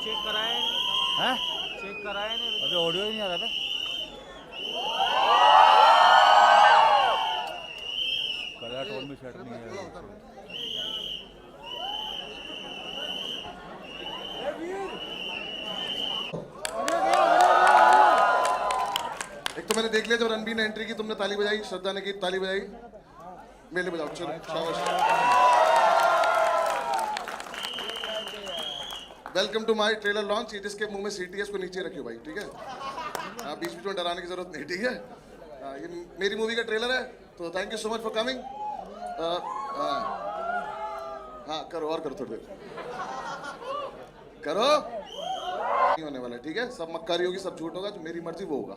Check कराया हैं? Check कराया नहीं अभी ऑडियो ही नहीं आ रहा था। कलर टोन भी सेट नहीं है। एक तो मैंने देख लिया जब रणबीर ने एंट्री की, तुमने ताली बजाई, श्रद्धा ने की ताली बजाई, मेले बजाओ, चलो शाबाश। Welcome to my trailer launch. ये जिसके मुंह में सीटी है इसको नीचे रखियो भाई, ठीक है? हाँ, बीच बीच में डराने की जरूरत नहीं, ठीक है? ये मेरी मूवी का ट्रेलर है, तो thank you so much for coming. हाँ करो, और करो, थोड़ी देर करो, नहीं होने वाला, ठीक है? सब मक्कारी होगी, सब झूठ होगा, जो मेरी मर्जी वो होगा,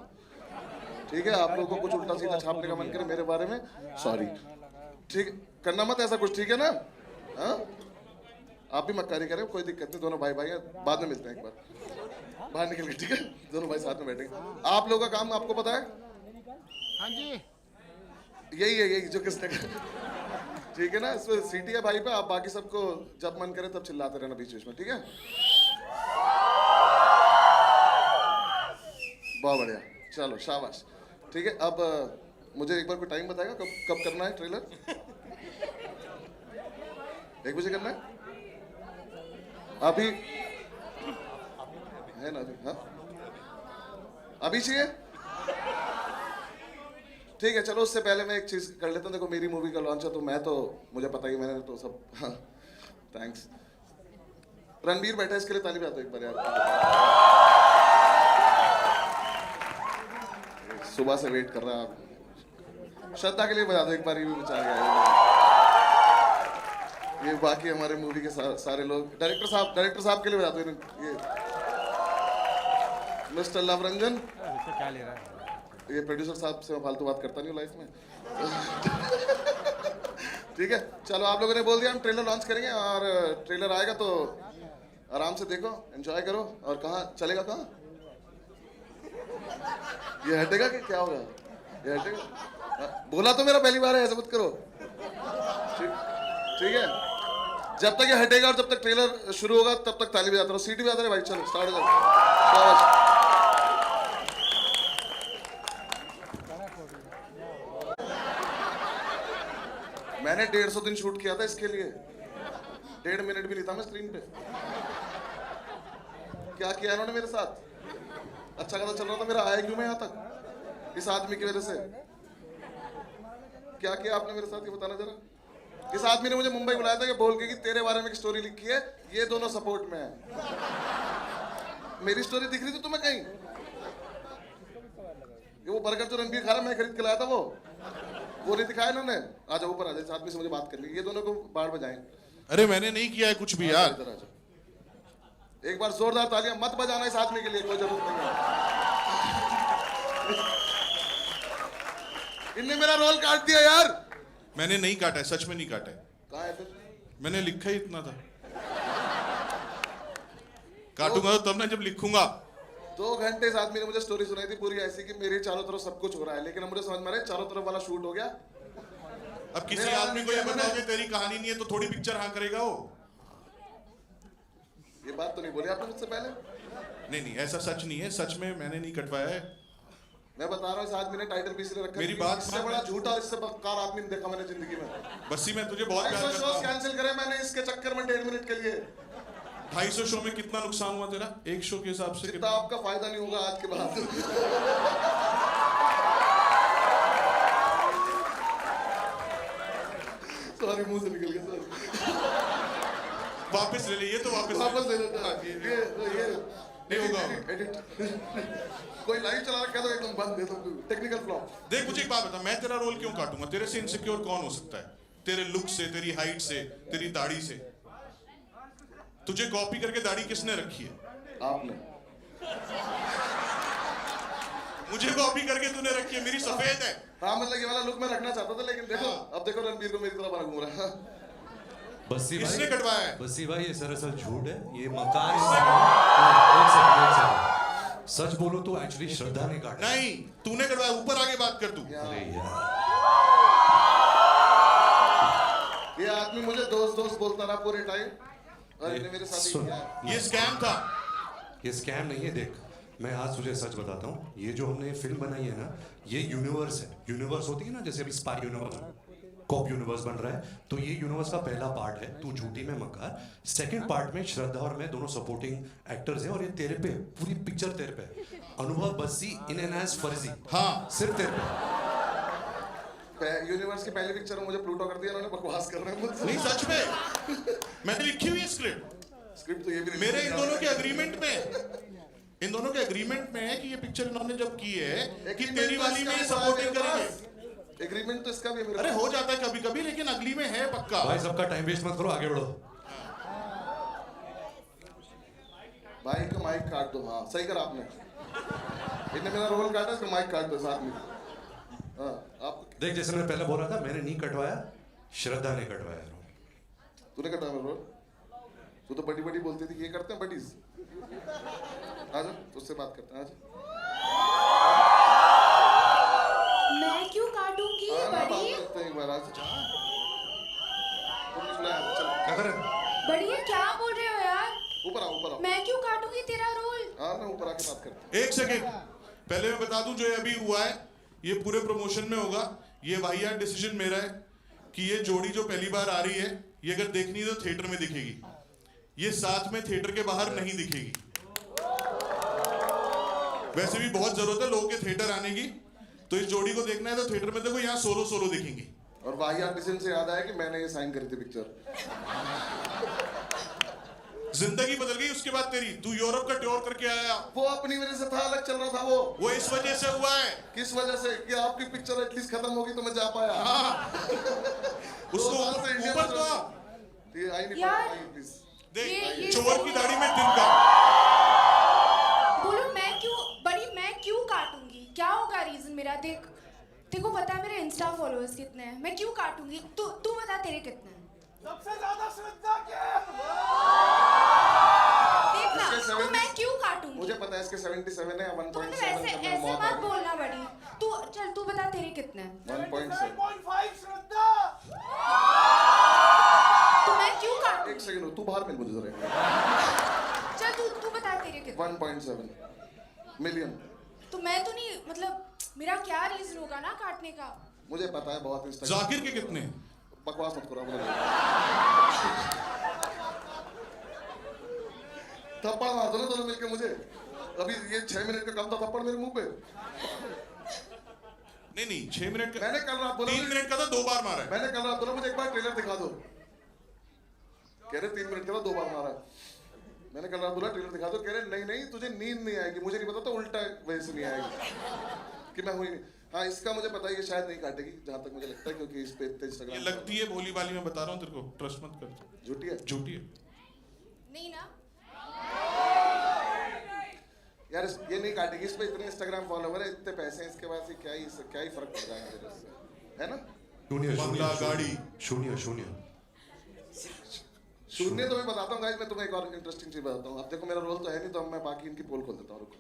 ठीक है? आप लोगों को कुछ उल्टा सीधा छापने का मन करे मेरे बारे में, सॉरी, ठीक करना मत ऐसा कुछ, ठीक है ना? हाँ, आप भी मक्कारी करें, कोई दिक्कत नहीं, दोनों भाई भाई हैं, बाद में मिलते हैं एक बार बाहर निकल के, ठीक है? दोनों भाई साथ में बैठेंगे। आप लोगों का काम आपको पता है? हाँ जी, यही जो किसने कहा, ठीक है ना? इसमें सीटी है भाई पे, आप बाकी सबको जब मन करे तब चिल्लाते रहना बीच बीच में, ठीक है? बहुत बढ़िया, चलो शाबाश, ठीक है? अब मुझे एक बार कोई टाइम बताएगा कब कब करना है ट्रेलर? 1 बजे करना है? अभी है ना? अभी हाँ, अभी चाहिए? ठीक है, चलो उससे पहले मैं एक चीज कर लेता हूँ। देखो मेरी मूवी का लॉन्च है, तो मैं तो, मुझे पता ही, मैंने तो सब, हाँ, थैंक्स। रणबीर बैठा है, इसके लिए ताली बजा दो एक बार यार। सुबह से वेट कर रहा है। श्रद्धा के लिए बजा दो एक बार, ये भी बेचारे आए। ये बाकी हमारे मूवी के सारे लोग, डायरेक्टर साहब के लिए बजा दो। ये मिस्टर लवरंजन, क्या ले रहा है? ये प्रोड्यूसर साहब से मैं फालतू बात करता नहीं हूँ लाइफ में। ठीक है, चलो आप लोगों ने बोल दिया हम ट्रेलर लॉन्च करेंगे, और ट्रेलर आएगा तो आराम से देखो, एंजॉय करो। और कहाँ चलेगा, कहाँ ये हटेगा कि क्या होगा? ये हटेगा? बोला तो मेरा पहली बार है, ऐसा मत करो, ठीक है? जब तक ये हटेगा और जब तक ट्रेलर शुरू होगा तब तक ताली बजाता रहो, सीटी बजाते रहे भाई। चलो स्टार्ट हो जाओ। मैंने 150 दिन शूट किया था इसके लिए, 1.5 मिनट भी नहीं था मैं स्क्रीन पे। क्या किया इन्होंने मेरे साथ? अच्छा खासा चल रहा था मेरा, आया क्यों मैं यहाँ तक? इस आदमी की वजह से। क्या किया आपने मेरे साथ, ये बताना जरा। इस आदमी ने मुझे मुंबई बुलाया था कि बोल के कि तेरे बारे में एक स्टोरी लिखी है, ये दोनों सपोर्ट में है। मेरी स्टोरी दिख रही थी तुम्हें कहीं? ये वो बर्गर जो रणबीर खा रहा, मैं खरीद के लाया था, वो नहीं दिखाया इन्होंने। आ जाओ ऊपर, आ जाओ, इस आदमी से मुझे बात करनी है। ये दोनों को बाढ़ बजाएं। अरे मैंने नहीं किया है कुछ भी यार। इधर आ जाओ, एक बार जोरदार तालियां मत बजाना इस आदमी के लिए, कोई जरूरत नहीं है। इनने मेरा रोल काट दिया यार। मैंने नहीं काटा है, सच में नहीं काटा है। कहाँ है फिर? मैंने लिखा ही इतना था। काटूंगा तो तब ना जब लिखूंगा। 2 घंटे इस आदमी ने मुझे स्टोरी सुनाई थी पूरी ऐसी कि मेरे चारों तरफ सब कुछ हो रहा है, लेकिन अब मुझे समझ में आ रहा है चारों तरफ वाला शूट हो गया। अब किसी आदमी को ये बताओ कि तेरी कहानी नहीं है तो थोड़ी पिक्चर हाँ करेगा वो। ये बात तो नहीं बोली आपने मुझसे पहले। नहीं ऐसा सच नहीं है, सच में मैंने नहीं कटवाया है। मैं बता रहा हूँ, इस आदमी ने टाइटल भी इसलिए रखा है, मेरी बात इससे बड़ा झूठा और इससे बदकार आदमी नहीं देखा मैंने जिंदगी में। बस्सी मैं तुझे बहुत प्यार करता हूँ। कैंसिल करे मैंने इसके चक्कर में 1.5 मिनट के लिए। 250 शो में कितना नुकसान हुआ तेरा एक शो के हिसाब से? जितना आपका फायदा नहीं होगा आज के बाद। सॉरी, मुंह से निकल गया, सॉरी। वापस ले ले, ये तो वापस ले लेते हैं। ये नहीं होगा। एडिट कोई लाइव चला रखा तो एकदम बंद दे दो, टेक्निकल फ्लॉप। देख मुझे एक बात बता, मैं तेरा रोल क्यों काटूंगा? तेरे से इनसिक्योर कौन हो सकता है? तेरे लुक से, तेरी हाइट से, तेरी दाढ़ी से। तुझे कॉपी करके दाढ़ी किसने रखी है? आपने। मुझे कॉपी करके तूने रखी है, मेरी सफेद है। हाँ मतलब ये वाला लुक मैं रखना चाहता था, लेकिन देखो अब देखो रणबीर को मेरी तरफ बना घूम रहा है। बस्सी भाई, किसने कटवाया है? बस्सी भाई ये सरासर झूठ है। ये मकान एक सेकंड। सच बोलो तो एक्चुअली श्रद्धा ने काटा। नहीं, तूने कटवाया। ऊपर आगे बात कर तू। अरे यार, ये आदमी मुझे दोस्त बोलता रहा पूरे टाइम, और इन्हें मेरे साथ ही किया। ये स्कैम था। ये स्कैम नहीं है। देख मैं आज तुझे सच बताता हूँ, ये जो हमने फिल्म बनाई है ना, ये यूनिवर्स है। यूनिवर्स होती है ना, जैसे अभी स्पाई यूनिवर्स, कॉप यूनिवर्स बन रहा है, तो ये यूनिवर्स का पहला पार्ट है, तू झूठी में मक्कार। सेकंड पार्ट में श्रद्धा और मैं दोनों सपोर्टिंग एक्टर्स हैं, और ये तेरे पे पूरी पिक्चर तेरे पे है। अनुभव बस्सी इन एन एज फर्जी, हाँ सिर्फ तेरे पे। यूनिवर्स की पहली पिक्चर में मुझे प्लूटो कर दिया इन्होंने, बकवास कर रहे हैं मुझसे। नहीं सच में मैंने लिखी हुई है स्क्रिप्ट तो ये भी मेरे इन दोनों के अग्रीमेंट में, इन दोनों के अग्रीमेंट में है कि ये पिक्चर इन्होंने जब की है कि तेरी वाली में सपोर्टिंग करेंगे। एग्रीमेंट तो इसका भी है मेरे अरे पास। हो जाता है कभी कभी, लेकिन अगली में है पक्का। भाई सबका टाइम वेस्ट मत करो, आगे बढ़ो। भाई का माइक काट दो। हाँ सही करा आपने, इन्हें मेरा रोल काटा, इसका माइक काट दो साथ में। हाँ आप देख जैसे मैं पहले बोल रहा था, मैंने नहीं कटवाया, श्रद्धा ने कटवाया। तूने कटा मेरा रोल। तू तो बड़ी बड़ी बोलती थी, ये करते हैं बडीज। आजा उससे बात करते हैं, आजा। मैं क्यों काटूंगी हाँ, बात बड़ी? करते हैं एक बार, आजा। तुमने सुनाया, चल। क्या कर रहे? बढ़िया क्या बोल रहे हो यार? ऊपर आओ, ऊपर आओ। मैं क्यों काटूंगी तेरा रोल? हाँ ना, ऊपर आके बात करते हैं। एक सेकेंड पहले मैं बता दूं, जो ये अभी हुआ है ये पूरे प्रमोशन में होगा। ये वाहियात डिसीजन मेरा है कि ये जोड़ी जो पहली बार आ रही है, ये अगर देखनी है तो थिएटर में दिखेगी, ये साथ में थिएटर के बाहर नहीं दिखेगी। वैसे भी बहुत जरूरत है लोगों के थिएटर आने की, तो इस जोड़ी को देखना है तो थिएटर में देखो, यहाँ सोलो सोलो दिखेंगी। और वाहियात डिसीजन से याद आया कि मैंने ये साइन करी थी पिक्चर। जिंदगी बदल गई उसके बाद तेरी। तू यूरोप का टूर करके आया, वो अपनी वजह से था, अलग चल रहा था वो इस वजह से हुआ है। किस वजह से? कि आपकी पिक्चर एटलीस्ट खत्म होगी तो मैं जा पाया। हाँ। उसको दो साल से इंडिया ऊपर में तो चल- ये आई नहीं यार। पाई, प्लीज। देख चोर की दाढ़ी में तिनका। बोलो मैं क्यों बड़ी, मैं क्यों काटूंगी? क्या होगा रीजन मेरा? देख तेको पता है मेरे इंस्टा फॉलोअर्स कितने हैं, मैं क्यों काटूंगी? तू बता तेरे कितने हैं? सबसे ज्यादा श्रद्धा के। देख ना, इसके तो 70 मैं क्यों काटूंगी? मुझे पता है इसके 77 है, तू मतलब 1.7 ऐसे का ऐसे मौत मत आ बोलना बड़ी। तू बता तेरे कितने हैं? 1.7। 7.5 श्रद्धा। तो मैं क्यों काटूं? एक सेकंड, तू बाहर मिल मुझे जरा। चल तू बता तेरे कितने? 1.7 मिलियन। तो मैं तो नहीं, मतलब मेरा क्या रीजन होगा ना काटने का? मुझे पता है बहुत इंस्टाग्राम। जाकिर के कितने? बकवास मत करो मुझे। थप्पड़ मार दो ना दोनों मिलके मुझे। अभी ये 6 मिनट का कम था, थप्पड़ मेरे मुंह पे। नहीं 6 मिनट का। मैंने कल रात बोला, 3 मिनट का था, 2 बार मारा है। मैंने कल रात बोला मुझे एक बार ट्रेलर दिखा दो। कह रहे 3 मिनट का था, 2 बार मारा है। मैंने कल रात बोला ट्रेलर दिखा दो, कह रहे नहीं तुझे नींद नहीं आएगी। मुझे नहीं पता तो उल्टा वजह से नहीं आएगी कि मैं हुई नहीं। हाँ इसका मुझे पता है, ये शायद नहीं काटेगी जहां तक मुझे लगता है, क्योंकि इस पे इतने ये इंस्टाग्राम लगती है भोली भाली, मैं बता रहा हूँ तेरे को, ट्रस्ट मत कर। झूठी है। झूठी है। नहीं ना? यार ये नहीं काटेगी, इस पे इतने इंस्टाग्राम फॉलोवर है, इतने पैसे हैं इसके पास, क्या ही फर्क पड़ रहा है मुझे इससे, है ना? शून्य बंगला, गाड़ी। शून्य शून्य शून्य तो मैं बताता हूँ गाइस, मैं तुम्हें एक और इंटरेस्टिंग चीज बताता हूँ। अब देखो मेरा रोल तो है नहीं, तो अब मैं बाकी इनकी पोल खोल देता हूँ। रुको,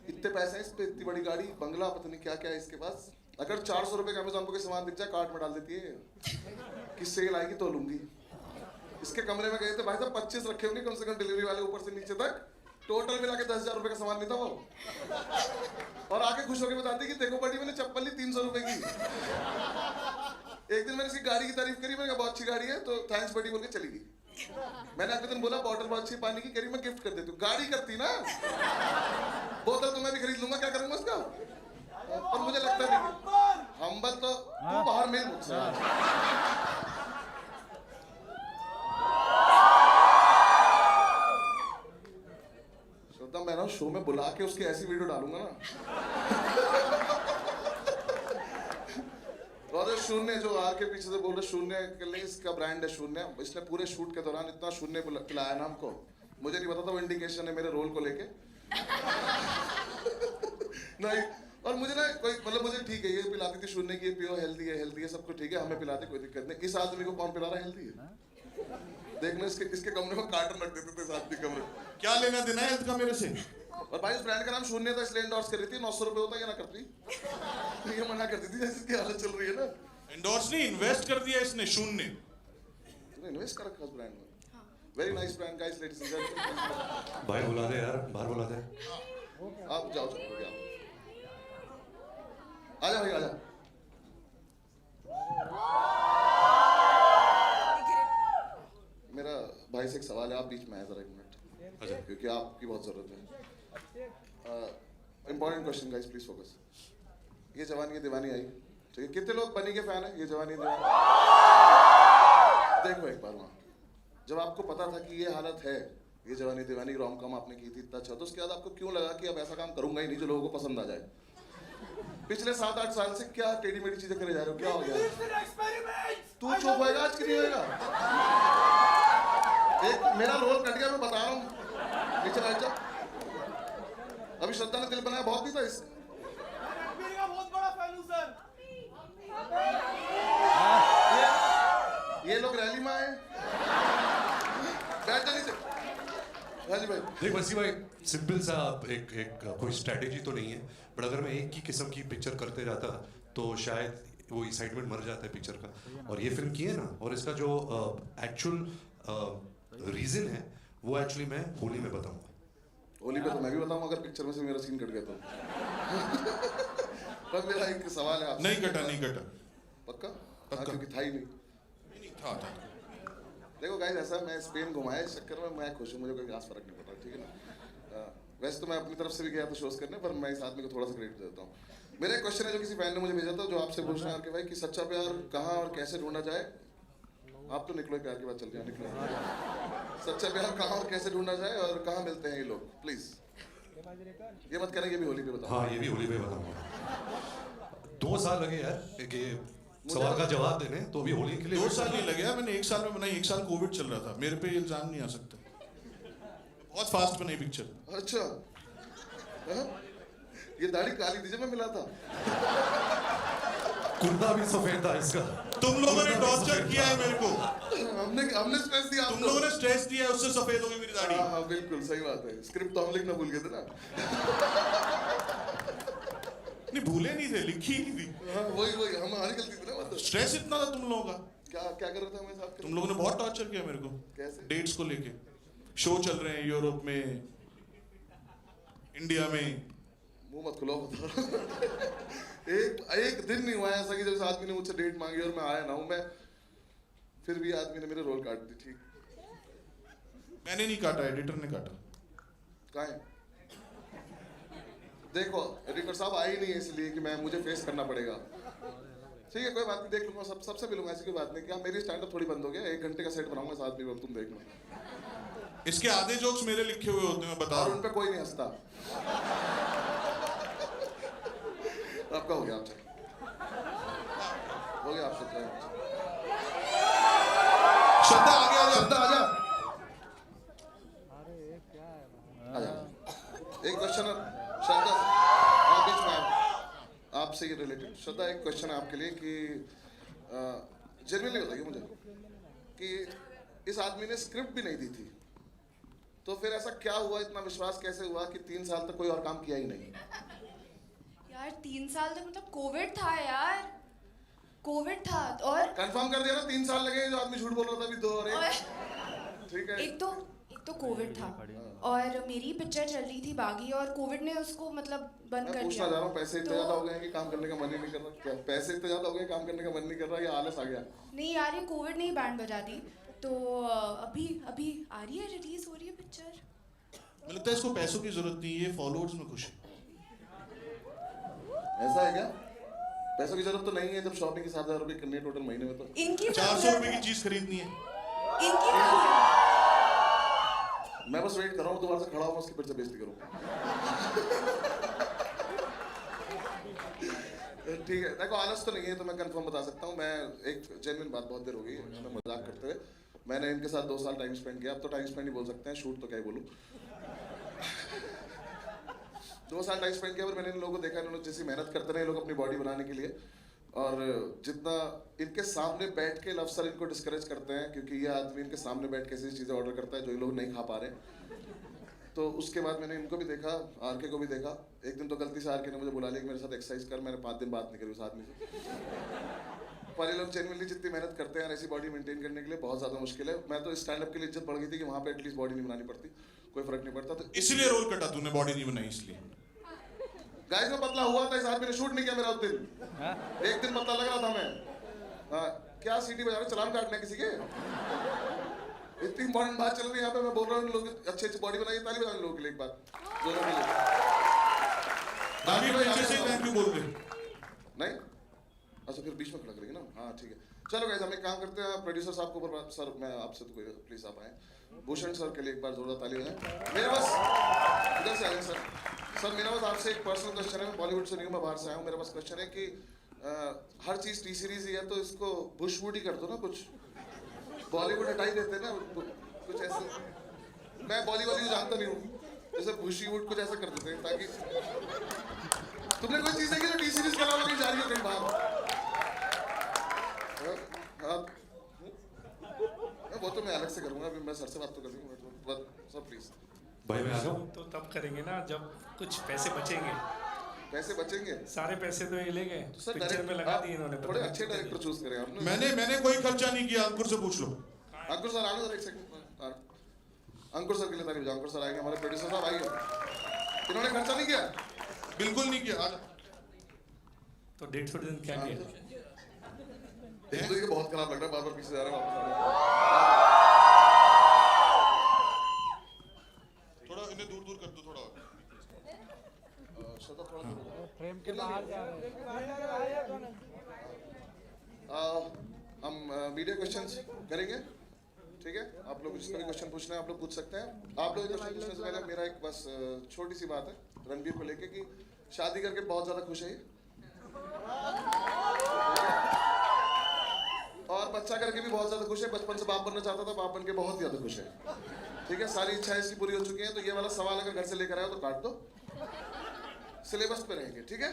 इतने पैसे हैं इस पे, इतनी बड़ी गाड़ी, बंगला, पता नहीं क्या क्या है इसके पास। अगर 400 रुपए का अमेज़न पे कोई सामान दिख जाए, कार्ट में डाल देती है कि सेल आएगी तो लूंगी। इसके कमरे में गए थे भाई साहब, 25 रखे होंगे कम से कम डिलीवरी वाले ऊपर से नीचे तक। टोटल मिला के 10,000 रुपए का सामान नहीं था वो। और आके खुश होकर बताती कि देखो बड़ी मैंने चप्पल ली 300 रुपए की। एक दिन मैंने इसकी गाड़ी की तारीफ करी, मैंने कहा बहुत अच्छी गाड़ी है, तो थैंक्स बड़ी बोल के चली गई। मैंने अगले दिन बोला बॉटल बहुत अच्छी पानी की, करी मैं गिफ्ट कर देती हूँ। गाड़ी करती ना, बोतल तो मैं भी खरीद लूंगा, क्या करूंगा उसका? पर मुझे लगता नहीं हम्बल तो तू बाहर मिल मुझसे। श्रद्धा मैं ना शो में बुला के उसकी ऐसी वीडियो डालूंगा ना। और शून्य जो आर के पीछे से बोल रहे, शून्य के लिए इसका ब्रांड है शून्य। इसने पूरे शूट के दौरान इतना शून्य पिलाया ना हमको, मुझे नहीं पता था वो इंडिकेशन है मेरे रोल को लेके। नहीं, और मुझे ना कोई मतलब मुझे ठीक है, ये पिलाती थी शून्य की, ये पियो, हेल्दी है सब कुछ ठीक है, हमें पिलाते कोई दिक्कत नहीं। इस आदमी को कौन पिला रहा है हेल्दी है? देखना इसके कमरे में कार्टन रख देते थे साथ के कमरे। क्या लेना देना है हेल्थ का मेरे से? और भाई उस ब्रांड का नाम शून्य था, इसलिए एंडोर्स कर रही थी। 900 रुपए होता है, ये ना करती, ये मना करती थी, जैसे इसकी हालत चल रही है ना। एंडोर्स नहीं, इन्वेस्ट कर दिया इसने। शून्य तूने इन्वेस्ट कर रखा उस ब्रांड में? Very nice brand guys, ladies and gentleman. भाई बुला दे यार, बाहर बुला दे। आप जाओ, चलो हो गया। आजा भाई आजा। मेरा भाई से एक सवाल है, आप बीच में आए जरा एक मिनट, अच्छा। क्योंकि आपकी बहुत जरूरत है। Important question guys, please focus. ये जवानी है दीवानी आई, ठीक है? कितने लोग बनी के फैन है ये जवानी है दीवानी? देखो एक बार वहाँ, जब आपको पता था कि ये हालत है, ये जवानी दीवानी रोम कॉम आपने की थी इतना अच्छा, तो उसके बाद आपको क्यों लगा कि अब ऐसा काम करूंगा ही नहीं जो लोगों को पसंद आ जाए? पिछले 7-8 साल से क्या टेढ़ी मेढ़ी चीजें करे जा रहे हो, क्या हो गया? एक्सपेरिमेंट। तू चुप होएगा आज कि नहीं होएगा? एक मेरा रोल कट गया, मैं बता रहा हूँ, नीचे बैठ जा। अभी श्रद्धा ने दिल बनाया बहुत भी था इससे। रणबीर का बहुत बड़ा फैन हूं सर। ये लोग रैली में आए, बैठ जा नीचे। हाँ जी भाई। देख वसी भाई, सिंपल सा एक कोई स्ट्रेटेजी तो नहीं है, बट अगर मैं एक ही किस्म की पिक्चर करते जाता तो शायद वो एक्साइटमेंट मर जाता है पिक्चर का। और ये फिल्म की है ना, और इसका जो एक्चुअल रीजन है वो एक्चुअली मैं होली में बताऊंगा। होली पे तो मैं भी बताऊंगा अगर पिक्चर में से मेरा सीन कट गया तो। पर मेरा एक सवाल है आपसे। नहीं कटा, नहीं कटा। पक्का? पक्का। हाँ, क्योंकि था ही नहीं। नहीं था। देखो गाइस, ऐसा मैं स्पेन घुमाया, इस चक्कर में मैं खुश हूँ, मुझे कोई खास फर्क नहीं पड़ रहा, ठीक है ना? वैसे तो मैं अपनी तरफ से भी गया था शोज करने, पर मैं इस आदमी को थोड़ा सा क्रेडिट देता हूँ। मेरा एक क्वेश्चन है जो किसी फैन ने मुझे भेजा था, जो आपसे पूछना है कि भाई कि सच्चा प्यार कहाँ और कैसे ढूंढा जाए? आप तो निकलो, प्यार की बात चल रही है, निकलो। सच्चा प्यार कहाँ और कैसे ढूंढा जाए और कहाँ मिलते हैं ये लोग, प्लीज। ये मत करें, ये भी होली पे बताओ। हाँ, ये भी होली पे बताऊंगा। 2 साल लगे यार कि सवाल का जवाब देने, तो भी होली के लिए 2 साल नहीं लगे यार, मैंने 1 साल में बनाई। 1 साल कोविड चल रहा था, मेरे पे इल्जाम नहीं आ सकता। बहुत फास्ट बनाई पिक्चर। अच्छा, हाँ? ये दाढ़ी काली थी जब मैं मिला था। कुर्ता भी सफेद था इसका। तुम लोगों ने टॉर्चर किया है मेरे को, हमने स्ट्रेस दिया तुम आपको। लोगों ने स्ट्रेस दिया है, उससे सफेद हो गई मेरी दाढ़ी। हाँ हाँ बिल्कुल सही बात है। स्क्रिप्ट तो हम लिखना भूल गए थे ना। नहीं भूले नहीं थे, लिखी ही नहीं थी। हाँ वही हमारी गलती थी ना, मतलब। स्ट्रेस इतना था तुम लोगों का। क्या क्या कर रहे थे हमारे साथ? तुम लोगों ने बहुत टॉर्चर किया मेरे को। कैसे? डेट्स को लेके। शो चल रहे हैं यूरोप में, इंडिया में। मुंह मत खुलाओ, बता। एक दिन नहीं हुआ ऐसा कि जब इस आदमी ने मुझसे डेट मांगी और मैं आया ना हूं, मैं फिर भी आदमी ने मेरे रोल काट दी। ठीक, मैंने नहीं काटा, एडिटर ने काटा। कहाँ है? देखो एडिटर साहब आए ही नहीं है इसलिए कि मुझे फेस करना पड़ेगा। ठीक है कोई बात नहीं, देख लूंगा, सबसे मिलूंगा, ऐसी कोई बात नहीं। क्या मेरी स्टैंड अप थोड़ी बंद हो गया? 1 घंटे का सेट बनाऊंगा इस आदमी को, तुम देखना। इसके आधे जोक्स मेरे लिखे हुए होते हैं, मैं बता और रहा उन पे कोई नहीं हंसता। आपका हो गया, आपसे हो गया, आपसे श्रद्धा आगे आ जा। श्रद्धा आजा, आजा। एक क्वेश्चन श्रद्धा, आप बीच में आए, आपसे ये रिलेटेड। श्रद्धा एक क्वेश्चन है आपके लिए कि जेन्युइनली बताइए मुझे कि इस आदमी ने स्क्रिप्ट भी नहीं दी थी, तो फिर ऐसा क्या हुआ, इतना विश्वास कैसे हुआ कि 3 साल तक कोई और काम किया ही नहीं? यार 3 साल तक मतलब कोविड था यार, कोविड था। और कंफर्म कर दिया ना, 3 साल लगे, जो आदमी झूठ बोल रहा था अभी 2 और 1। ठीक है। एक तो कोविड था और मेरी पिक्चर चल रही थी बागी, और कोविड ने उसको मतलब बंद मैं कर पूछना दिया। चाह रहा हूँ, पैसे इतने ज्यादा हो गए हैं कि काम करने का मन ही नहीं कर रहा? क्या पैसे इतने ज्यादा हो गए काम करने का मन नहीं कर रहा, या आलस आ गया? नहीं यार, ये कोविड ने ही बैंड बजा दी। तो अभी आ रही है, रिलीज हो रही है पिक्चर। मुझे लगता है इसको पैसों की जरूरत नहीं है, ये फॉलोअर्स में खुश है। ऐसा है क्या? पैसों की जरूरत तो नहीं है जब शॉपिंग के 7,000 रुपए करनी है टोटल महीने में। तो इनकी 400 रुपए की चीज खरीदनी है। इनकी जरूरत। मैं बस वेट कर रहा हूँ दोबारा से खड़ा हूँ, उसकी फिर से बेइज्जती करूँ। ठीक है, देखो आलस तो नहीं है तो मैं कंफर्म बता सकता हूँ। मैं एक जेन्युइन बात, बहुत देर हो गई है इसमें मजाक करते हुए, मैंने इनके साथ 2 साल टाइम स्पेंड किया। अब तो टाइम स्पेंड ही बोल सकते हैं, शूट तो क्या ही बोलूँ। 2 साल टाइम स्पेंड किया, पर मैंने इन लोगों को देखा, इन्होंने जैसी मेहनत करते रहे लोग अपनी बॉडी बनाने के लिए, और जितना इनके सामने बैठ के अफसर इनको डिस्करेज करते हैं, क्योंकि ये आदमी इनके सामने बैठ के ऐसी चीज़ें ऑर्डर करता है जो ये लोग नहीं खा पा रहे। तो उसके बाद मैंने इनको भी देखा, आरके को भी देखा। एक दिन तो गलती से आरके ने मुझे बुला लिया कि मेरे साथ एक्सरसाइज कर, मैंने 5 दिन बात नहीं करी उस आदमी से। पर ये लोग जेन्युइनली जितनी मेहनत करते हैं ऐसी बॉडी मेंटेन करने के लिए बहुत ज़्यादा मुश्किल है। मैं तो स्टैंड अप के लिए इज्जत बढ़ गई थी कि वहाँ पे एटलीस्ट बॉडी नहीं बनानी पड़ती, कोई फर्क नहीं पड़ता। तो इसलिए रोल कटा तूने, बॉडी नहीं बनाई इसलिए। गाइस में पतला हुआ था, इस आदमी ने शूट नहीं किया मेरा उस दिन। एक दिन पतला लग रहा था मैं। हाँ, क्या सीटी बजा रहे, चलान काटना है किसी के? इतनी इंपॉर्टेंट बात चल रही है यहाँ पे, मैं बोल रहा हूँ लोग अच्छी अच्छी बॉडी बनाइए, ताली बजाने लोगों के लिए एक बार, दोनों के लिए। बाकी भाई अच्छे से थैंक यू बोल दे। नहीं, अच्छा फिर बीच में खड़क रही ना। हाँ ठीक है, चलो गाइस हम एक काम करते हैं, प्रोड्यूसर साहब को ऊपर, सर मैं आपसे तो कोई प्लीज आप आए, भूषण सर के लिए एक बार जोरदार ताली बजाएं। मेरे पास इधर से आए सर। सर मेरा बस आपसे एक पर्सनल क्वेश्चन है, मैं बॉलीवुड से नहीं हूँ, मैं बाहर से आया हूँ। मेरा बस क्वेश्चन है कि हर चीज़ टी सीरीज ही है तो इसको बुशवुड ही कर दो ना, कुछ बॉलीवुड हटा ही देते हैं ना कुछ ऐसे। मैं बॉलीवुड जानता नहीं हूँ, जैसे बुशीवुड कुछ ऐसा कर देते हैं ताकि तुमने कोई चीज़ है कि जो टी सीरीज के अलावा कहीं जा रही हो कहीं बाहर। वो तो मैं अलग से करूँगा, अभी मैं सर से बात तो कर लूँगा। सर प्लीज भाई मैं आ जाऊँ? तो तब करेंगे ना जब कुछ पैसे बचेंगे। पैसे बचेंगे? सारे पैसे तो ये ले गए, तो सर पिक्चर में लगा दिए इन्होंने। थोड़े अच्छे डायरेक्टर चूज करें आपने। मैंने कोई खर्चा नहीं किया, अंकुर से पूछ लो। अंकुर सर आने दो एक सेकंड। अंकुर सर के लिए तारीफ बजाओ। अंकुर सर आएंगे, हमारे प्रोड्यूसर साहब आएंगे। इन्होंने खर्चा नहीं किया? बिल्कुल नहीं किया। तो 150 दिन क्या किया? एक तो ये बहुत खराब लग रहा है, बार बार पीछे जा रहा है, थोड़ा इन्हें दूर दूर कर दो थोड़ा। शता थोड़ा दूर फ्रेम के बाहर जा रहे हैं। हम मीडिया क्वेश्चंस करेंगे, ठीक है? आप लोग जिसको भी क्वेश्चन पूछना है आप लोग पूछ सकते हैं। आप लोग क्वेश्चन पूछने से पहले मेरा एक बस छोटी सी बात है रणबीर को लेके कि शादी करके बहुत ज्यादा खुश है ये, और बच्चा करके भी बहुत ज्यादा खुश है। बचपन से बाप बनना चाहता था, बाप बन के बहुत ज्यादा खुश है, ठीक है? सारी इच्छाएं इसकी पूरी हो चुकी हैं। तो ये वाला सवाल अगर घर से लेकर आए तो काट दो, सिलेबस पे रहेंगे, ठीक है?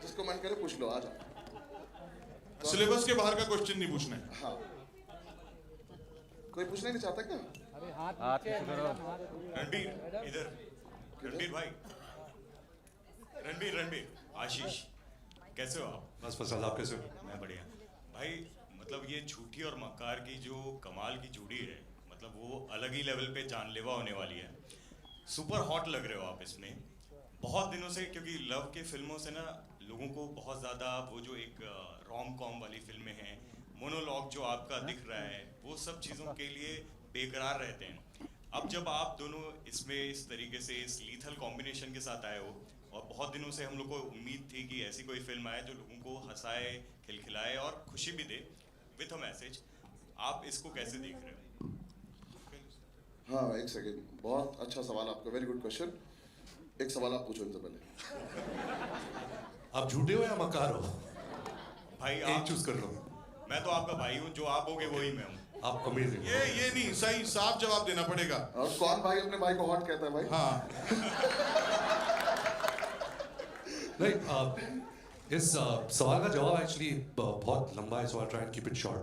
जिसको मन करे पूछ लो, आ जाओ। सिलेबस के बाहर का क्वेश्चन नहीं पूछना है। हाँ, कोई पूछना नहीं चाहता क्या? अरे हाथ नीचे करो। रणबीर इधर, रणबीर भाई, रणबीर आशीष, कैसे हो आप? बस पसंद, आप कैसे हो? मैं बढ़िया भाई। मतलब ये झूठी और मक्कार की जो कमाल की जोड़ी है, मतलब वो अलग ही लेवल पे जानलेवा होने वाली है। सुपर हॉट लग रहे हो आप इसमें बहुत दिनों से, क्योंकि लव के फिल्मों से ना लोगों को बहुत ज़्यादा वो जो एक रोम कॉम वाली फिल्में हैं, मोनोलॉग जो आपका दिख रहा है, वो सब चीज़ों के लिए बेकरार रहते हैं। अब जब आप दोनों इसमें इस तरीके से इस लीथल कॉम्बिनेशन के साथ आए हो, और बहुत दिनों से हम लोग को उम्मीद थी कि ऐसी कोई फिल्म आए जो लोगों को हंसाए, खिलखिलाए और खुशी भी दे विथ अ मैसेज, आप इसको कैसे देख रहे हो? हाँ एक सेकेंड, बहुत अच्छा सवाल आपका, वेरी गुड क्वेश्चन। एक सवाल आप पूछो इनसे पहले। आप झूठे हो या मक्कार हो? भाई एक आप चूज कर लो। मैं तो आपका भाई हूँ, जो आप होगे वही मैं हूँ। आप अमेजिंग। ये नहीं, सही साफ जवाब देना पड़ेगा। और कौन भाई अपने भाई को हॉट कहता है भाई? हाँ, नहीं, इस सवाल का जवाब एक्चुअली बहुत लंबा है, so I try and keep it short.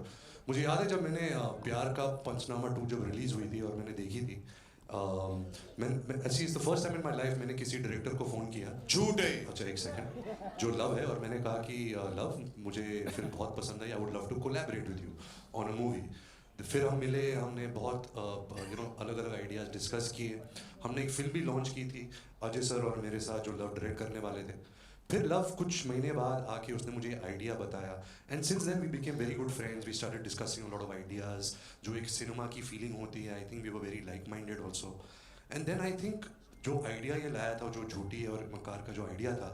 मुझे याद है जब मैंने प्यार का पंचनामा 2 जब रिलीज हुई थी और मैंने देखी थी, is the first time in my life मैंने किसी डायरेक्टर को फ़ोन किया। झूठ है। अच्छा एक सेकंड, जो लव है, और मैंने कहा कि लव मुझे फिल्म बहुत पसंद है, I would love to collaborate with you on a movie. फिर हम मिले, हमने बहुत अलग अलग आइडियाज़ डिस्कस किए। हमने एक फिल्म भी लॉन्च की थी अजय सर और मेरे साथ, जो लव डायरेक्ट करने वाले थे। फिर लव कुछ महीने बाद आके उसने मुझे आइडिया बताया, and since then we became very good friends, we started discussing a lot of ideas, जो एक सिनेमा की फीलिंग होती है। I think we were very like minded also. And then I think जो आइडिया ये लाया था, जो झूठी और मकार का जो आइडिया था,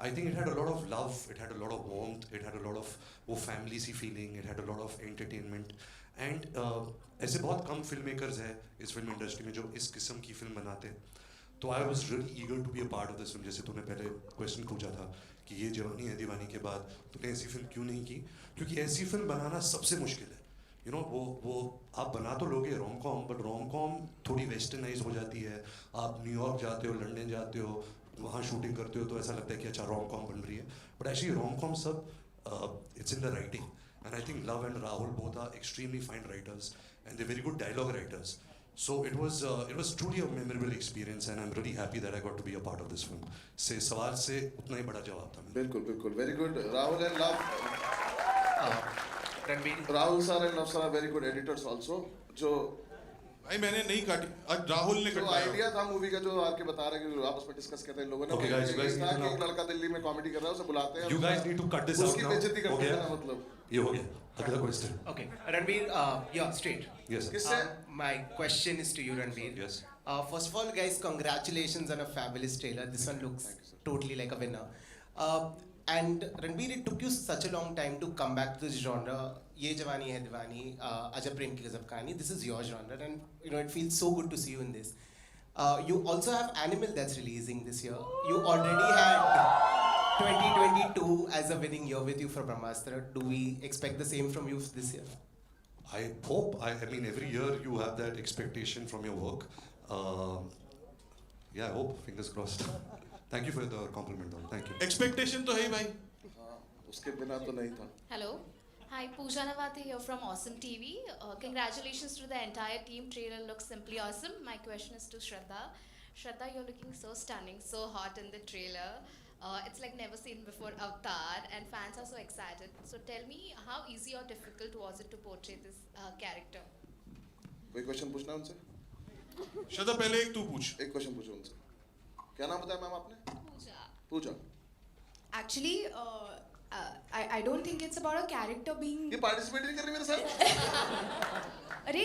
I think it had a lot of love, it had a lot of warmth, it had a lot of वो फैमिली सी feeling, it had a lot of entertainment. And ऐसे बहुत कम फिल्म मेकर्स हैं इस film industry में जो इस किस्म की फिल्म बनाते हैं। तो I was really eager to be a part of this film. जैसे तूने पहले क्वेश्चन पूछा था कि ये जवानी है दीवानी के बाद तूने ऐसी फिल्म क्यों नहीं की, क्योंकि ऐसी फिल्म बनाना सबसे मुश्किल है। यू नो, वो आप बना तो लोगे rom com, but rom com थोड़ी वेस्टर्नाइज हो जाती है। आप न्यूयॉर्क जाते हो, लंदन जाते हो, वहाँ शूटिंग करते हो तो ऐसा लगता है कि अच्छा रोम कॉम बन रही है, बट एक्चुअली रोम कॉम सब it's in the writing. And I think Luv and Rahul both are extremely fine writers and they very good dialogue writers. So it was truly a memorable experience, and I'm really happy that I got to be a part of this film. से सवाल से उतना ही बड़ा जवाब था। बिल्कुल बिल्कुल, very good Rahul and Luv. Ranbir Rahul sir and Luv sir are very good editors also. जो भाई मैंने नहीं काटी, आज राहुल ने जो कटवाया. आइडिया था मूवी का, जो आके बता रहे हैं कि आपस में डिस्कस करते हैं लोगों ने. Okay, guys, you guys एक need to एक now- लड़का दिल्ली में कॉमेडी कर रहा है, उसे बुलाते हैं. You guys need to cut this out उसकी now. बेइज्जती करते Okay. हैं ना, मतलब. ये हो गया. अगला question. Okay, Ranbir, yeah, straight. Yes. किससे? My question is to you, Ranbir. Yes. First of all, guys, congratulations on a fabulous trailer. This one looks totally like a winner. And Ranbir, it took you such a long time to come back to this genre. Ye Jawani Hai Diwani, Ajab Prem Ki Gazab Kahani. This is your genre, and you know it feels so good to see you in this. You also have Animal that's releasing this year. You already had 2022 as a winning year with you for Brahmastra. Do we expect the same from you this year? I hope. I mean, every year you have that expectation from your work. Yeah, I hope. Fingers crossed. Thank you for the compliment, though. Thank you. Expectation तो है ही भाई. हाँ, उसके बिना तो नहीं था. Hello. Hi, Pooja Nawate here from Awesome TV. Congratulations to the entire team. Trailer looks simply awesome. My question is to Shraddha. Shraddha, you're looking so stunning, so hot in the trailer. It's like never seen before Avatar, and fans are so excited. So tell me, how easy or difficult was it to portray this character? कोई question पूछना है उनसे? श्रद्धा पहले एक तू पूछ. एक question पूछो उनसे. क्या नाम बताया मैम आपने? Pooja. Pooja. Actually, I don't think it's about a character being. ये पार्टिसिपेट नहीं कर रही मेरे साथ? अरे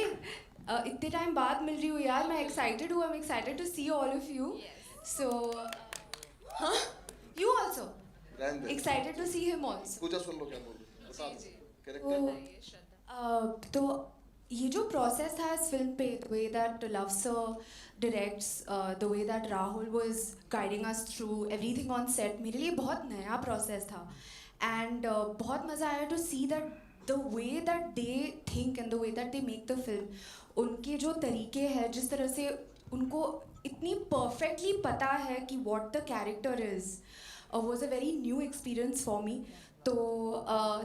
इतने टाइम बाद मिल रही हूँ यार, मैं एक्साइटेड हूँ. I'm excited to see all of you. Yes. So, huh? You also रहने दे. excited to see him also. पूजा सुन लो क्या बोल रही है. बता दो. Oh. कैरेक्टर. बताइए, श्रद्धा. तो ये जो प्रोसेस था इस फिल्म पे, the way that Love Sir directs, the way that Rahul was guiding us through everything on set, मेरे लिए बहुत नया प्रोसेस था. And बहुत मज़ा आया to see that the way that they think and the way that they make the film, उनके जो तरीके हैं, जिस तरह से उनको इतनी perfectly पता है कि what the character is, was a very new experience for me. So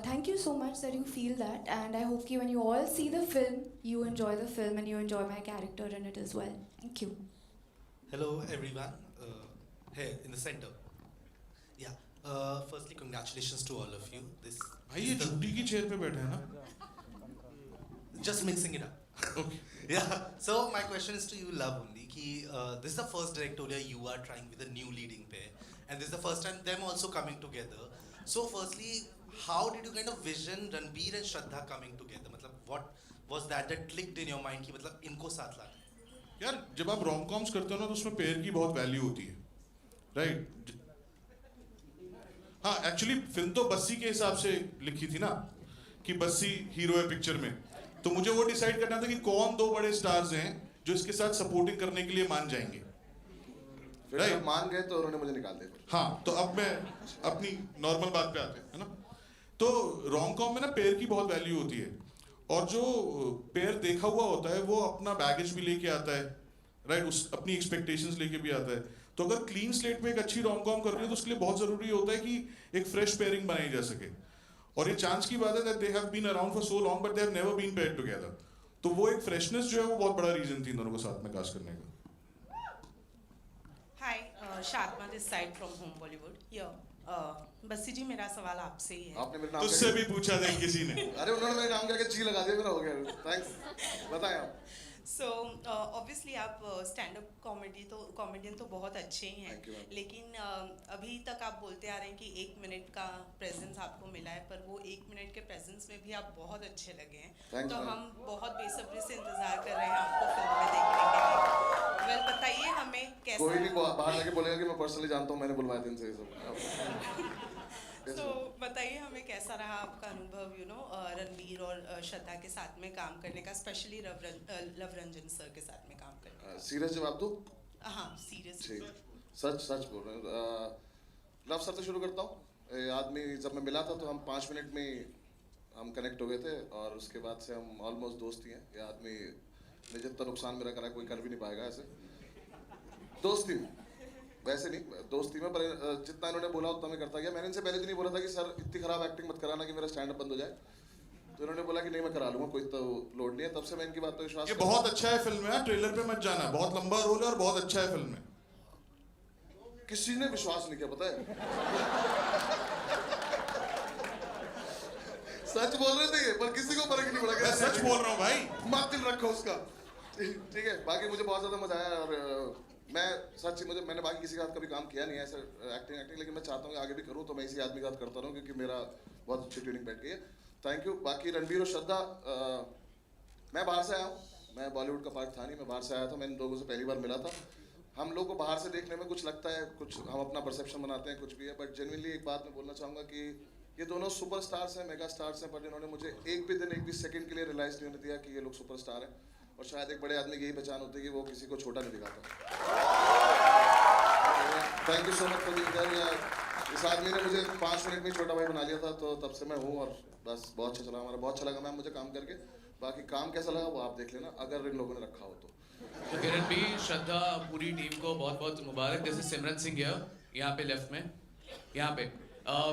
thank you so much that you feel that, and I hope that when you all see the film, you enjoy the film and you enjoy my character in it as well. Thank you. Hello everyone, here in the center. Yeah, firstly congratulations to all of you. This भाई ये झूठी की chair पे बैठे हैं ना. just mixing it up. Okay. Yeah, so my question is to you, Love, only. Ki, this is the first directorial you are trying with a new leading pair, and this is the first time them also coming together. So firstly, how did you kind of vision Ranbir and Shraddha coming together? मतलब what was that clicked in your mind कि मतलब इनको साथ लाना? यार जब आप rom coms करते हो ना तो उसमें पेयर की बहुत वैल्यू होती है, राइट? हाँ, एक्चुअली फिल्म तो बस्सी के हिसाब से लिखी थी ना, कि बस्सी हीरो है पिक्चर में. तो मुझे वो डिसाइड करना था कि कौन दो बड़े स्टार्स हैं जो इसके साथ सपोर्टिंग करने के लिए मान जाएंगे. फिर जब मान गए तो उन्होंने मुझे निकाल दिया. हाँ, तो अब मैं अपनी नॉर्मल बात पे आते हैं, है ना. तो रोम कॉम में ना पेयर की बहुत वैल्यू होती है, और जो पेयर देखा हुआ होता है वो अपना बैगेज भी लेके आता है, राइट, उस अपनी एक्सपेक्टेशंस लेके भी आता है. तो अगर क्लीन स्लेट पे एक अच्छी रोम कॉम कर रही है तो उसके लिए बहुत जरूरी होता है कि एक फ्रेश पेयरिंग बनाई जा सके. और ये चांस की बात है that they have been around for so long but they have never been paired together. तो वो एक फ्रेशनेस जो है वो बहुत बड़ा रीजन थी इन दोनों को साथ में कास्ट करने का. Hi, Shatma this side from home Bollywood. Bassi ji, मेरा सवाल आपसे ही है. आपने मेरा नाम तुझसे भी पूछा था किसी ने. अरे उन्होंने मेरे नाम करके जी लगा दिया, मेरा हो गया. थैंक्स. बताएं आप. सो ऑब्वियसली आप स्टैंड अप कॉमेडियन तो बहुत अच्छे ही हैं, लेकिन अभी तक आप बोलते आ रहे हैं कि 1 मिनट का प्रेजेंस आपको मिला है, पर वो 1 मिनट के प्रेजेंस में भी आप बहुत अच्छे लगे हैं. तो हम बहुत बेसब्री से इंतजार कर रहे हैं आपको फिल्म में देखने के लिए. वेल, बताइए हमें कैसा. कोई नहीं बाहर जाके बोलेगा कि मैं पर्सनली जानता हूँ, मैंने बुलवाया था इनसे ये सब. तो बताइए हमें कैसा रहा आपका अनुभव, यू नो, रणबीर और श्रद्धा के साथ में काम करने का, स्पेशली लव रंजन सर के साथ में काम करने का. सीरियस जवाब दो. हाँ, सीरियस. सच बोल रहे हैं. लव सर से शुरू करता हूँ. आदमी जब मैं मिला था तो हम 5 मिनट में हम कनेक्ट हो गए थे, और उसके बाद से हम ऑलमोस्ट दोस्त ही हैं. ये आदमी ने जितना नुकसान मेरा करा कोई कर भी नहीं पाएगा ऐसे. दोस्ती में, वैसे नहीं, दोस्ती में, पर जितना इन्होंने बोला उतना मैं करता गया. मैंने इनसे पहले तो नहीं बोला था कि सर इतनी खराब एक्टिंग मत कराना कि मेरा स्टैंड अप बंद हो जाए. तो इन्होंने बोला कि नहीं मैं करा लूंगा, कोई तो लोड नहीं है. तब से मैं इनकी बात पर विश्वास. ये बहुत अच्छा है फिल्म में, ट्रेलर पे मत जाना, बहुत लंबा रोल है और बहुत अच्छा है फिल्म में. किसी ने विश्वास नहीं किया, पता है. सच बोल रहे थे पर किसी को फर्क नहीं पड़ा। मैं सच बोल रहा हूँ भाई। मत दिल रखो उसका। ठीक है, बाकी मुझे बहुत ज्यादा मजा आया और मैं सच मैंने बाकी किसी के साथ कभी काम किया नहीं है ऐसा एक्टिंग, लेकिन मैं चाहता हूँ कि आगे भी करूँ, तो मैं इसी आदमी के साथ करता रहूँ क्योंकि मेरा बहुत अच्छी ट्यूनिंग बैठ गई है। Thank you. बाकी रणबीर और श्रद्धा, मैं बाहर से आया हूँ, मैं बॉलीवुड का पार्ट था नहीं, मैं बाहर से आया था, मैं इन लोगों से पहली बार मिला था। हम लोग को बाहर से देखने में कुछ लगता है, कुछ हम अपना परसेप्शन बनाते हैं, कुछ भी है, बट जेन्युइनली एक बात मैं बोलना चाहूँगा कि ये दोनों सुपर स्टार्स हैं, मेगा स्टार्स हैं, बट इन्होंने मुझे एक भी दिन, एक भी सेकंड के लिए रियलाइज़ नहीं होने दिया कि ये लोग सुपर स्टार हैं। और शायद एक बड़े आदमी की यही पहचान होती है कि वो किसी को छोटा नहीं दिखाता। Thank you so much for being there. इस आदमी ने मुझे 5 मिनट में छोटा भाई बना लिया था, तो तब से मैं हूँ और बस बहुत अच्छा चला, हमारा बहुत अच्छा लगा मैम मुझे काम करके। बाकी काम कैसा लगा वो आप देख लेना, अगर इन लोगों ने रखा हो तो। किरण भी, श्रद्धा, पूरी टीम को बहुत बहुत मुबारक। जैसे सिमरन सिंह यहाँ पे लेफ्ट में, यहाँ पे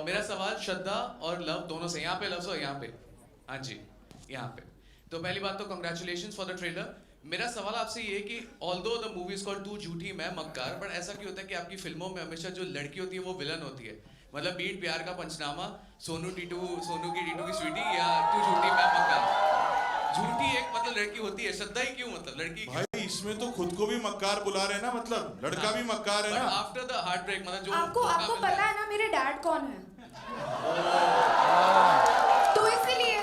मेरा सवाल श्रद्धा और लव दोनों से, यहाँ पे लव और यहाँ पे, हाँ जी यहाँ पे। तो पहली बात तो कंग्रेचुलेशंस फॉर द ट्रेलर। मेरा सवाल आपसे ये है कि although the movie is called तू झूठी मैं मक्कार, बट ऐसा क्यों होता है कि आपकी फिल्मों में हमेशा जो लड़की होती है वो विलन होती है? मतलब बीट प्यार का पंचनामा, सोनू की टीटू की स्वीटी, या तू झूठी मैं मक्कार। झूठी एक मतलब लड़की होती है, श्रद्धा ही क्यों मतलब लड़की? भाई इसमें तो खुद को भी मक्कार बुला रहे हैं ना, मतलब लड़का भी मक्कार है ना। आफ्टर द हार्ट ब्रेक मतलब जो आपको पता है ना मेरे डैड कौन है? तो इसीलिए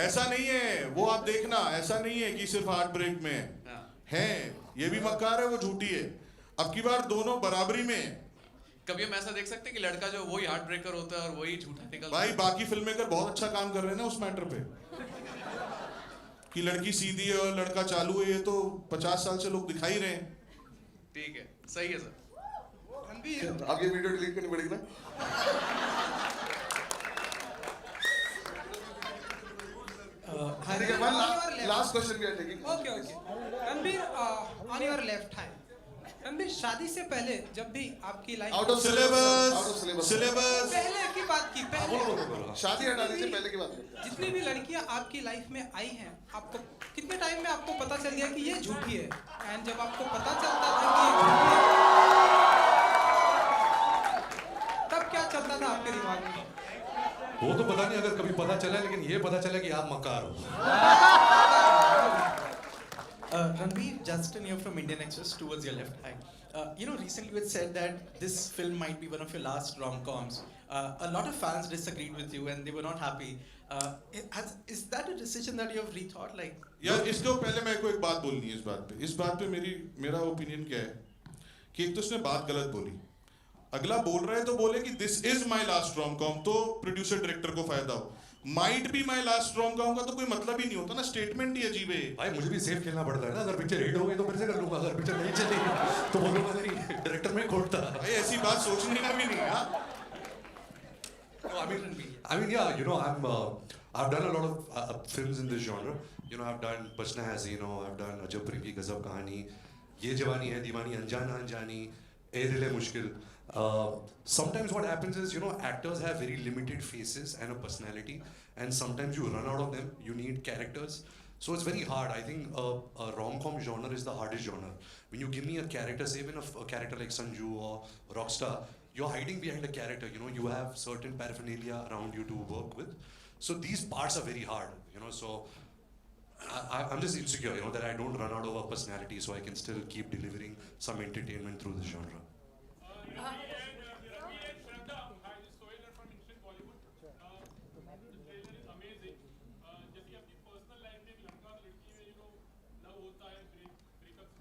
ऐसा नहीं है, वो आप देखना, ऐसा नहीं है कि सिर्फ हार्ट ब्रेक में है, ये भी मक्कार है, वो झूठी है। अब की बार दोनों बराबरी में। कभी हम ऐसा देख सकते हैं कि लड़का जो वही हार्ट ब्रेकर होता है और वही झूठा निकलता है? भाई बाकी फिल्म मेकर बहुत अच्छा काम कर रहे हैं ना उस मैटर पे, कि लड़की सीधी है और लड़का चालू है, ये तो 50 साल से लोग दिखाई रहे हैं। ठीक है, सही है सर। अब ये वीडियो डिलीट करनी पड़ेगी ना। ठीक है, one last question we are taking. Okay. Ranbir, on your left hand. Ranbir, शादी से पहले जब भी आपकी लाइफ Out of syllabus. पहले की बात की, पहले शादी हटा दीजिए, पहले की बात करते हैं। जितनी भी लड़कियां आपकी लाइफ में आई हैं, आपको कितने टाइम में आपको पता चल गया कि ये झूठी है? एंड जब आपको पता चलता था कि ये झूठी है, तब क्या चलता था आपके दिमाग में? वो तो पता नहीं अगर कभी पता चला, लेकिन ये पता चला कि आप मक्कार हो। Ranveer, Justin here from Indian Express, towards your left. Hi. Recently you had said that this film might be one of your last rom-coms. A lot of fans disagreed with you and they were not happy. Is that a decision that you have rethought? Like, यार इसको पहले मेरे को एक बात बोलनी है इस बात पे मेरा ओपिनियन क्या है कि एक तो उसने बात गलत बोली, अगला बोल रहा है तो बोले कि this is my last ROM com, तो प्रोड्यूसर डायरेक्टर को फायदा हो। माइट भी माई लास्ट रॉम कॉम का तो कोई मतलब ही नहीं होता ना, स्टेटमेंट ही अजीब है। भाई मुझे भी सेफ खेलना पड़ता है ना, अगर पिक्चर हिट हो गई तो फिर से कर लूंगा, अगर पिक्चर नहीं चलेगी तो बोलूंगा नहीं, डायरेक्टर में खोलता। भाई ऐसी बात सोचने का भी नहीं। I mean, yeah, I've done a lot of films in this genre. I've done Bachna Hai Zino, I've done Ajab Prem Ki Gazab Kahani, Ye Jawani Hai Diwani, Anjana Anjani, A Dil Hai Mushkil. Sometimes what happens is, actors have very limited faces and a personality, and sometimes you run out of them. You need characters, so it's very hard. I think a rom-com genre is the hardest genre. When you give me a character, say even a character like Sanju or Rockstar, you're hiding behind a character. You have certain paraphernalia around you to work with. So these parts are very hard. So I'm just insecure, that I don't run out of a personality, so I can still keep delivering some entertainment through the genre.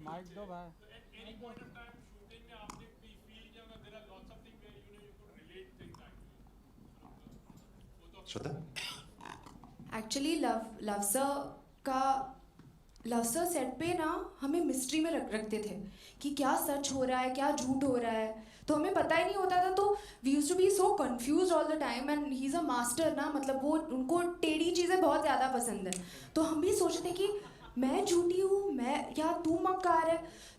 Mic दो भाई। Shraddha, actually Luv sir set पे ना हमें mystery में रखते थे कि क्या सच हो रहा है, क्या झूठ हो रहा है, तो हमें पता ही नहीं होता था। तो we used to be so confused all the time, and he is a master ना, मतलब वो उनको टेढ़ी चीज़ें बहुत ज़्यादा पसंद है। तो हम भी सोचते थे कि मैं झूठी हूँ, मैं या तू मक्कार है।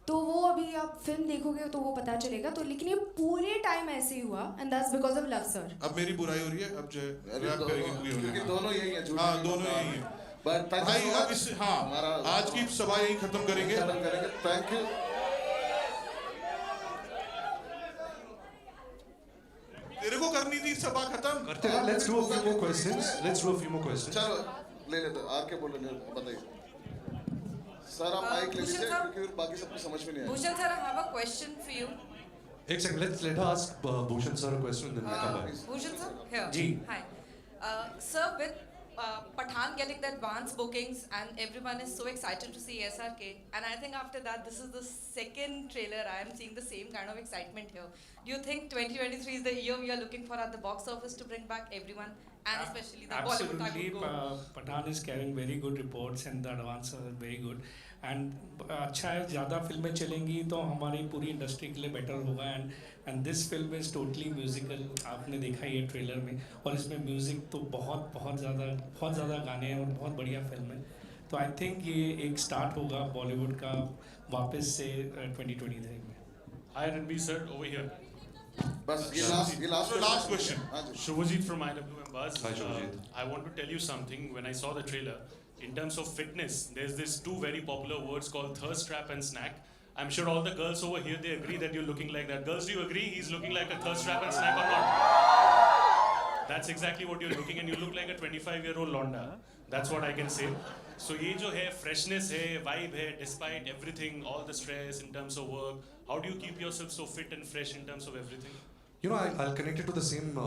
तो वो अभी आप फिल्म देखोगे तो वो पता चलेगा। तो लेकिन ये पूरे टाइम ऐसे ही हुआ, and that's because of love sir. अब मेरी बुराई हो रही है, अब जो रैप करेंगे क्योंकि दोनों यही हैं, हाँ दोनों यही हैं। भाई अब इस आज की सभा यही खत्म करेंगे। Thank you. तेरे को करनी थी सभा खत्म। let's do a few more questions. चलो ले लेते हैं। आर के बोल रहे हैं, बताइए सर। आप माइक ले लीजिए क्योंकि फिर बाकी सबको समझ में नहीं आएगा। Bhushan sir, I have a question for you. एक second, let her ask Bhushan sir a question, then we'll come back. Bhushan sir, here. Ji. Hi. Sir, with Pathaan getting the advance bookings and everyone is so excited to see SRK, and I think after that this is the second trailer I am seeing the same kind of excitement here. Do you think 2023 is the year we are looking for at the box office to bring back everyone and especially the Bollywood type Absolutely, of go? Pathaan is carrying very good reports and the advance are very good. And अच्छा है, ज़्यादा फिल्में चलेंगी तो हमारी पूरी industry के लिए बेटर होगा. And this film is totally musical. आपने देखा ये ट्रेलर में, और इसमें म्यूज़िक तो बहुत ज़्यादा गाने हैं और बहुत बढ़िया फिल्म है. तो आई थिंक ये एक स्टार्ट होगा बॉलीवुड का वापस से 2023 में. Hi Ranveer sir, over here. बस ये last question. Shubhajit from IWM Buzz. Hi Shubhajit. I want to tell you something. When I saw the trailer, in terms of fitness, there's this two very popular words called thirst trap and snack. I'm sure all the girls over here, they agree that you're looking like that. Girls, do you agree he's looking like a thirst trap and snack or not? That's exactly what you're looking, and you look like a 25-year-old Londa. That's what I can say. So ये जो है freshness है, vibe है, despite everything, all the stress in terms of work, how do you keep yourself so fit and fresh in terms of everything? You know, I'll connect it to the same.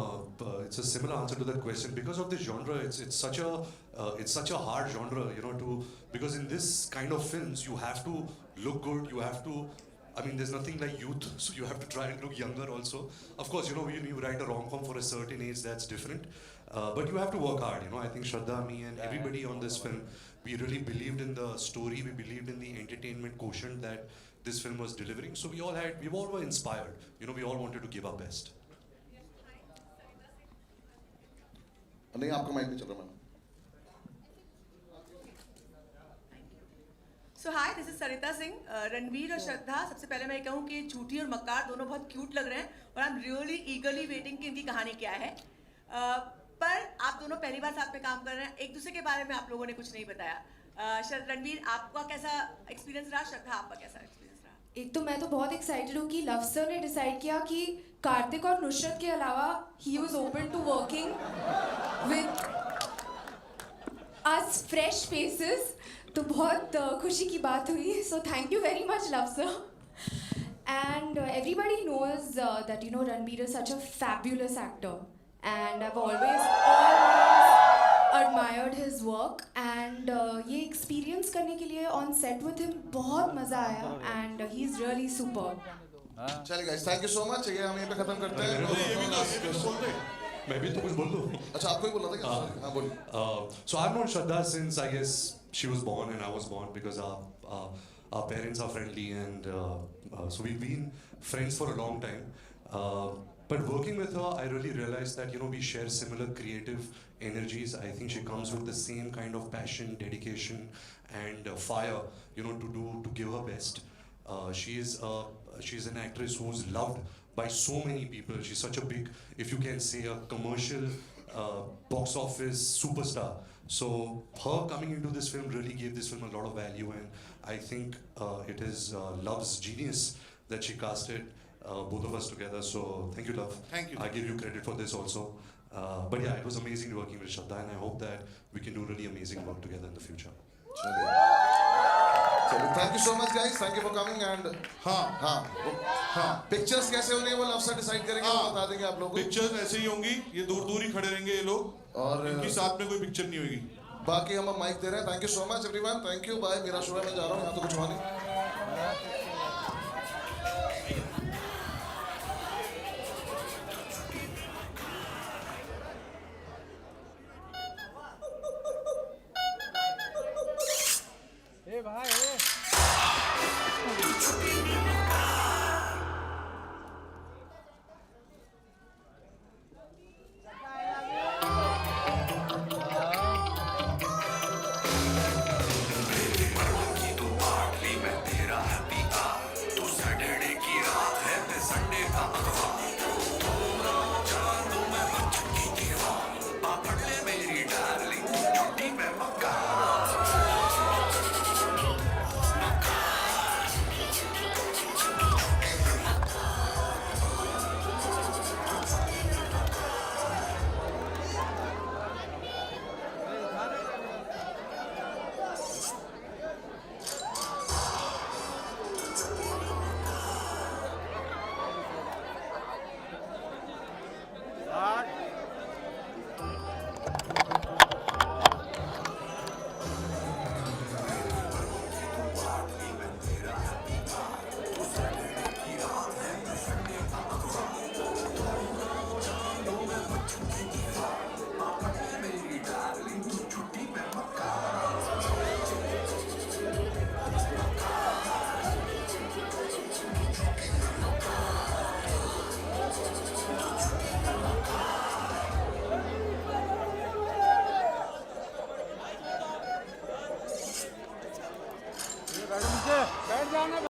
It's a similar answer to that question because of this genre. It's such a hard genre, you know, because in this kind of films you have to look good. You have to. I mean, there's nothing like youth, so you have to try and look younger also. Of course, you know, when you write a rom-com for a certain age, that's different. But you have to work hard. You know, I think Shraddha, me, and everybody on this film, we really believed in the story. We believed in the entertainment quotient that this film was delivering. So we all were inspired. You know, we all wanted to give our best. नहीं आपका mic नहीं चल रहा ma'am. So hi, this is Sarita Singh. Ranveer और श्रद्धा, सबसे पहले मैं कहूँ कि झूठी और मक्कार दोनों बहुत क्यूट लग रहे हैं और आई एम रियली ईगरली वेटिंग कि इनकी कहानी क्या है. पर आप दोनों पहली बार साथ में काम कर रहे हैं, एक दूसरे के बारे में आप लोगों ने कुछ नहीं बताया. रणवीर, आपका कैसा एक्सपीरियंस रहा? श्रद्धा, आपका कैसा एक्सपीरियंस रहा? एक तो मैं तो बहुत एक्साइटेड हूँ कि लव सर ने डिसाइड किया कि कार्तिक और नुसरत के अलावा he was open to working with us fresh faces. तो बहुत खुशी की बात हुई. So thank you very much Luv sir. And everybody knows that, you know, Ranveer is such a fabulous actor. And I've always admired his work. And ये experience करने के लिए on set with him बहुत मज़ा आया. And he's really superb. चलिए guys, thank you so much. ये हम यहीं पे खत्म करते हैं. मैं भी तो कुछ बोल दूँ. अच्छा, आपको ही बोलना था क्या? हाँ बोलिए. So I've known Shraddha since I guess she was born and I was born because our parents are friendly and so we've been friends for a long time. But working with her, I really realized that, you know, we share similar creative energies. I think she comes with the same kind of passion, dedication, and fire, you know, to give her best. She's an actress who's loved by so many people. She's such a big, if you can say, a commercial box office superstar. So her coming into this film really gave this film a lot of value, and I think it is Love's genius that she casted both of us together. So thank you, Love. Thank you. I give you credit for this also. But yeah, it was amazing working with Shraddha, and I hope that we can do really amazing work together in the future. Thank you so much, guys. Thank you for coming. And pictures कैसे होंगे वो love से decide करेंगे, वो बता देंगे आप लोगों को. पिक्चर्स ऐसे ही होंगी, ये दूर दूर ही खड़े रहेंगे ये लोग, और इनके साथ में कोई पिक्चर नहीं होगी. बाकी हम माइक दे रहे हैं. Thank you so much everyone. Thank you. Bye. मेरा शो है, मैं जा रहा हूँ, यहाँ तो कुछ हुआ नहीं. ए भाई